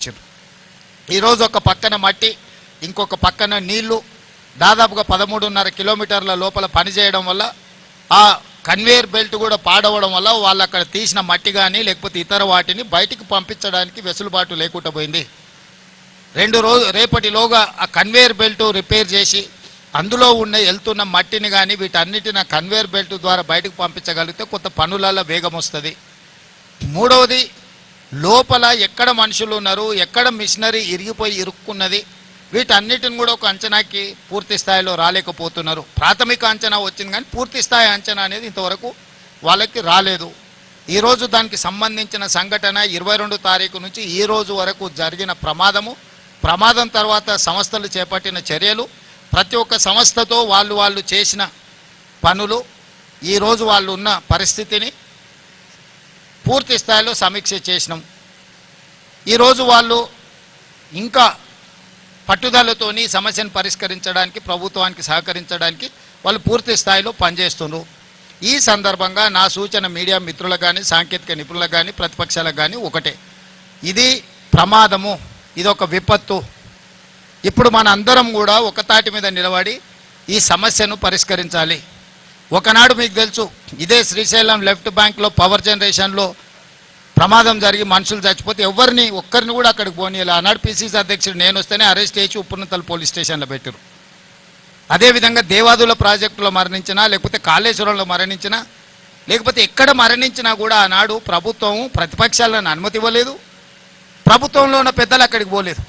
ఈరోజు ఒక పక్కన మట్టి, ఇంకొక పక్కన నీళ్లు, దాదాపుగా 13.5 కిలోమీటర్ల లోపల పనిచేయడం వల్ల ఆ కన్వేయర్ బెల్ట్ కూడా పాడవడం వల్ల వాళ్ళు అక్కడ తీసిన మట్టి కానీ లేకపోతే ఇతర వాటిని బయటికి పంపించడానికి వెసులుబాటు లేకుండా పోయింది. రేపటిలోగా ఆ కన్వేయర్ బెల్ట్ రిపేర్ చేసి అందులో వెళ్తున్న మట్టిని కానీ వీటన్నిటిని కన్వేయర్ బెల్ట్ ద్వారా బయటకు పంపించగలిగితే కొంత పనులలో వేగం వస్తుంది. మూడవది, లోపల ఎక్కడ మనుషులు ఉన్నారు, ఎక్కడ మిషనరీ ఇరుక్కున్నది, వీటన్నిటిని కూడా ఒక అంచనాకి పూర్తి స్థాయిలో రాలేకపోతున్నారు. ప్రాథమిక అంచనా వచ్చింది కానీ పూర్తి స్థాయి అంచనా అనేది ఇంతవరకు వాళ్ళకి రాలేదు. ఈరోజు దానికి సంబంధించిన సంఘటన 22 తారీఖు నుంచి ఈ రోజు వరకు జరిగిన ప్రమాదం తర్వాత సంస్థలు చేపట్టిన చర్యలు, ప్రతి ఒక్క సంస్థతో వాళ్ళు చేసిన పనులు, ఈరోజు వాళ్ళు ఉన్న పరిస్థితిని పూర్తి స్థాయిలో సమీక్ష చేసినాం. ఈరోజు వాళ్ళు ఇంకా పట్టుదలతోని సమస్యను పరిష్కరించడానికి, ప్రభుత్వానికి సహకరించడానికి వాళ్ళు పూర్తి స్థాయిలో పనిచేస్తున్నారు. ఈ సందర్భంగా నా సూచన మీడియా మిత్రులకు కానీ, సాంకేతిక నిపుణులకు కానీ, ప్రతిపక్షాలకు కానీ ఒకటే, ఇది ప్రమాదము, ఇది ఒక విపత్తు. ఇప్పుడు మన అందరం కూడా ఒక తాటి మీద నిలబడి ఈ సమస్యను పరిష్కరించాలి. ఒకనాడు మీకు తెలుసు, ఇదే శ్రీశైలం లెఫ్ట్ బ్యాంక్లో పవర్ జనరేషన్లో ప్రమాదం జరిగి మనుషులు చచ్చిపోతే ఒక్కరిని కూడా అక్కడికి పోనీయాలి. ఆనాడు పిసిసి అధ్యక్షుడు నేను వస్తేనే అరెస్ట్ చేసి ఉప్పునతల పోలీస్ స్టేషన్లో పెట్టారు. అదేవిధంగా దేవాదుల ప్రాజెక్టులో మరణించినా, లేకపోతే కాళేశ్వరంలో మరణించినా, లేకపోతే ఎక్కడ మరణించినా కూడా ఆనాడు ప్రభుత్వం ప్రతిపక్షాలను అనుమతి ఇవ్వలేదు, ప్రభుత్వంలో ఉన్న పెద్దలు అక్కడికి పోలేదు.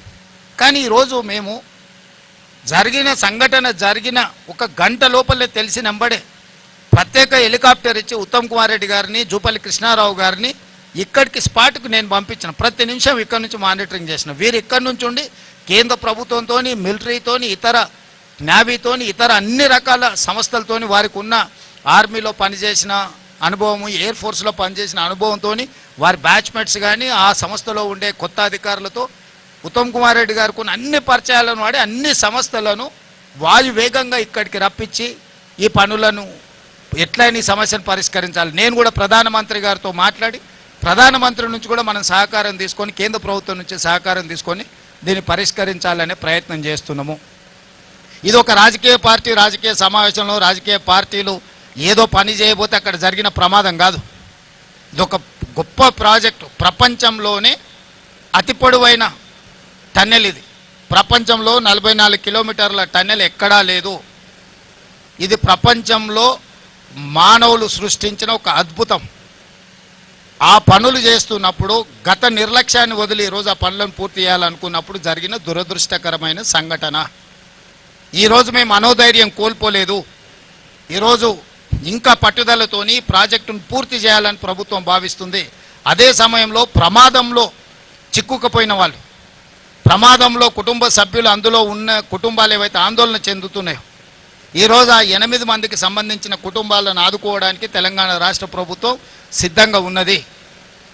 కానీ ఈరోజు మేము జరిగిన ఒక గంట లోపలే తెలిసినంబడే ప్రత్యేక హెలికాప్టర్ ఇచ్చి ఉత్తమ్ కుమార్ రెడ్డి గారిని, జూపల్లి కృష్ణారావు గారిని ఇక్కడికి స్పాట్కు నేను పంపించిన. ప్రతి నిమిషం ఇక్కడి నుంచి మానిటరింగ్ చేసిన. వీరు ఇక్కడి నుంచి ఉండి కేంద్ర ప్రభుత్వంతో, మిలిటరీతోని, ఇతర నేవీతోని, ఇతర అన్ని రకాల సంస్థలతోని, వారికి ఉన్న ఆర్మీలో పనిచేసిన అనుభవము, ఎయిర్ ఫోర్స్లో పనిచేసిన అనుభవంతో వారి బ్యాచ్మేట్స్ కానీ ఆ సంస్థలో ఉండే కొత్త అధికారులతో ఉత్తమ్ కుమార్ రెడ్డి గారికి ఉన్న అన్ని పరిచయాలను వాడి అన్ని సంస్థలను వాయువేగంగా ఇక్కడికి రప్పించి ఈ పనులను ఎట్లయినా ఈ సమస్యను పరిష్కరించాలి. నేను కూడా ప్రధానమంత్రి గారితో మాట్లాడి ప్రధానమంత్రి నుంచి కూడా మనం సహకారం తీసుకొని, కేంద్ర ప్రభుత్వం నుంచి సహకారం తీసుకొని దీన్ని పరిష్కరించాలనే ప్రయత్నం చేస్తున్నాము. ఇది ఒక రాజకీయ సమావేశంలో రాజకీయ పార్టీలు ఏదో పని చేయబోతే అక్కడ జరిగిన ప్రమాదం కాదు. ఇది ఒక గొప్ప ప్రాజెక్టు. ప్రపంచంలోనే అతి పొడవైన టన్నెల్ ఇది. ప్రపంచంలో 44 కిలోమీటర్ల టన్నెల్ ఎక్కడా లేదు. ఇది ప్రపంచంలో మానవులు సృష్టించిన ఒక అద్భుతం. ఆ పనులు చేస్తున్నప్పుడు గత నిర్లక్ష్యాన్ని వదిలి ఈరోజు ఆ పనులను పూర్తి చేయాలనుకున్నప్పుడు జరిగిన దురదృష్టకరమైన సంఘటన. ఈరోజు మేము మనోధైర్యం కోల్పోలేదు. ఈరోజు ఇంకా పట్టుదలతోని ప్రాజెక్టును పూర్తి చేయాలని ప్రభుత్వం భావిస్తుంది. అదే సమయంలో ప్రమాదంలో చిక్కుకుపోయిన వాళ్ళు, ప్రమాదంలో కుటుంబ సభ్యులు, అందులో ఉన్న కుటుంబాలు ఏవైతే ఆందోళన చెందుతున్నాయో, ఈరోజు ఆ 8 మందికి సంబంధించిన కుటుంబాలను ఆదుకోవడానికి తెలంగాణ రాష్ట్ర ప్రభుత్వం సిద్ధంగా ఉన్నది.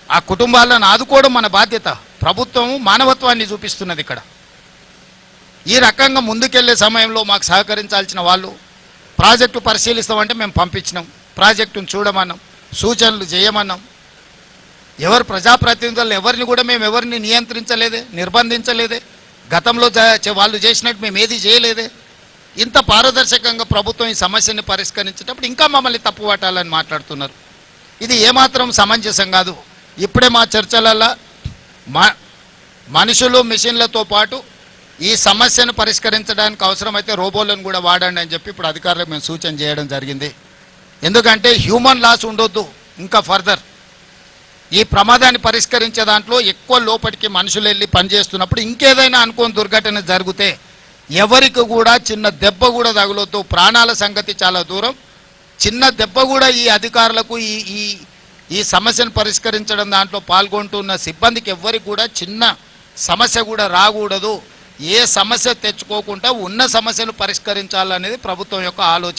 ఆ కుటుంబాలను ఆదుకోవడం మన బాధ్యత. ప్రభుత్వం మానవత్వాన్ని చూపిస్తున్నది. ఇక్కడ ఈ రకంగా ముందుకెళ్లే సమయంలో మాకు సహకరించాల్సిన వాళ్ళు ప్రాజెక్టు పరిశీలిస్తామంటే మేము పంపించినాం, ప్రాజెక్టును చూడమన్నాం, సూచనలు చేయమన్నాం. ఎవరు ప్రజాప్రతినిధులు ఎవరిని కూడా మేము ఎవరిని నియంత్రించలేదే, నిర్బంధించలేదే. గతంలో వాళ్ళు చేసినట్టు మేము ఏది చేయలేదే. ఇంత పారదర్శకంగా ప్రభుత్వం ఈ సమస్యని పరిష్కరించేటప్పుడు ఇంకా మమ్మల్ని తప్పుపట్టాలని మాట్లాడుతున్నారు. ఇది ఏమాత్రం సమంజసం కాదు. ఇప్పుడే మా చర్చలలో మనుషులు, మిషన్లతో పాటు ఈ సమస్యను పరిష్కరించడానికి అవసరమైతే రోబోలను కూడా వాడండి అని చెప్పి ఇప్పుడు అధికారులకు మేము సూచన చేయడం జరిగింది. ఎందుకంటే హ్యూమన్ లాస్ ఉండొద్దు. ఇంకా ఫర్దర్ ఈ ప్రమాదాన్ని పరిష్కరించే దాంట్లో ఎక్కువ లోపలికి మనుషులు వెళ్ళి పనిచేస్తున్నప్పుడు ఇంకేదైనా అనుకోని దుర్ఘటన జరిగితే ఎవరికి కూడా చిన్న దెబ్బ కూడా తగులొద్దు. ప్రాణాల సంగతి చాలా దూరం. చిన్న దెబ్బ కూడా ఈ అధికారులకు ఈ సమస్యను పరిష్కరించడం దాంట్లో పాల్గొంటున్న సిబ్బందికి ఎవ్వరికి కూడా చిన్న సమస్య కూడా రాకూడదు. ఏ సమస్య తెచ్చుకోకుండా ఉన్న సమస్యను పరిష్కరించాలనేది ప్రభుత్వం యొక్క ఆలోచన.